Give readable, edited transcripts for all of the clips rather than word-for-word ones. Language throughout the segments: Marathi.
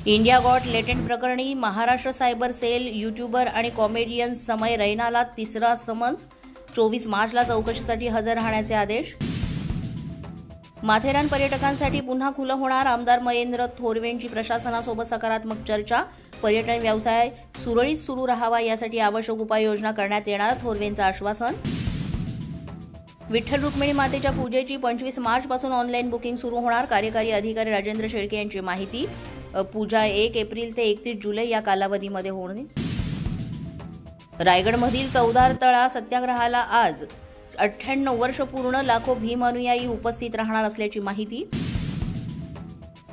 इंडिया गॉट लेटेंट प्रकरणी महाराष्ट्र सायबर सेल यूट्यूबर आणि कॉमेडियन समय रैनाला तिसरा समन्स, 24 मार्चला चौकशीसाठी हजर राहण्याचे आदेश. माथेरान पर्यटकांसाठी पुन्हा खुलं होणार, आमदार महेंद्र थोरवेंची प्रशासनासोबत सकारात्मक चर्चा. पर्यटन व्यवसाय सुरळीत सुरू राहावा यासाठी आवश्यक उपाययोजना करण्यात येणार, थोरवेंचं आश्वासन. विठ्ठल रुक्मिणी मातेच्या पूजेची 25 मार्चपासून ऑनलाईन बुकिंग सुरू होणार, कार्यकारी अधिकारी राजेंद्र शेळके यांची माहिती. पूजा 1 एप्रिल ते 31 जुलै या कालावधीमध्ये होणार. रायगडमधील चौदार तळा सत्याग्रहाला आज 98 वर्ष पूर्ण, लाखो भीम अनुयायी उपस्थित राहणार असल्याची माहिती.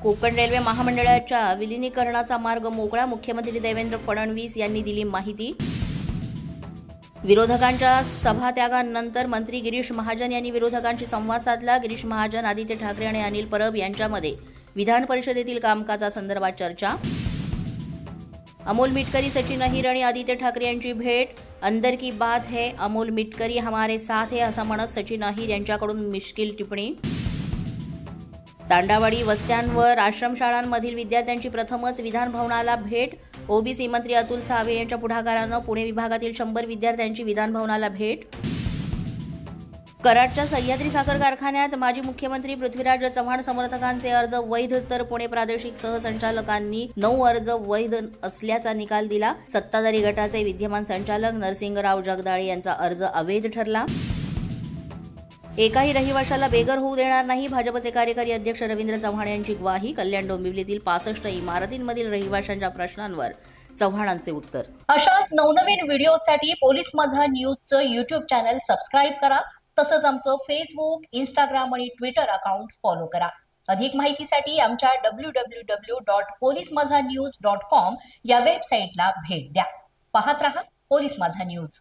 कोकण रेल्वे महामंडळाच्या विलिनीकरणाचा मार्ग मोकळा, मुख्यमंत्री देवेंद्र फडणवीस यांनी दिली माहिती. विरोधकांच्या सभात्यागानंतर मंत्री गिरीश महाजन यांनी विरोधकांशी संवाद साधला. गिरीश महाजन, आदित्य ठाकरे आणि अनिल परब यांच्यामध्ये विधान परिषदेतील कामकाजासंदर्भात चर्चा. अमोल मिटकरी, सचिन अहिर आणि आदित्य ठाकरे यांची भेट. अंदर की बात है, अमोल मिटकरी हमारे साथ है असं म्हणत सचिन अहिर यांच्याकडून मिश्किल टिप्पणी. तांडावाडी वस्त्यांवर आश्रमशाळांमधील विद्यार्थ्यांची प्रथमच विधान भवनाला भेट. ओबीसी मंत्री अतुल सावे यांच्या पुढाकारानं पुणे विभागातील 100 विद्यार्थ्यांची विधान भवनाला भेट. कराडच्या सह्याद्री साखर कारखान्यात माजी मुख्यमंत्री पृथ्वीराज चव्हाण समर्थकांचे अर्ज वैध, तर पुणे प्रादेशिक सहसंचालकांनी 9 अर्ज वैध असल्याचा निकाल दिला. सत्ताधारी गटाचे विद्यमान संचालक नरसिंगराव जगदाळे यांचा अर्ज अवैध ठरला. एकाही रहिवाशाला बेघर होऊ देणार नाही, भाजपचे कार्यकारी अध्यक्ष रवींद्र चव्हाण यांची ग्वाही. कल्याण डोंबिवलीतील 65 इमारतींमधील रहिवाशांच्या प्रश्नांवर चव्हाणांचे उत्तर. अशाच नवनवीन व्हिडिओसाठी पोलीस माझा न्यूजचं यूट्यूब चॅनल सबस्क्राईब करा. तसंच आमचं फेसबुक, इंस्टाग्राम आणि ट्विटर अकाउंट फॉलो करा. अधिक माहितीसाठी आमच्या www.polismazhanews.com या वेबसाईटला भेट द्या. पाहत रहा पोलीस माझा न्यूज.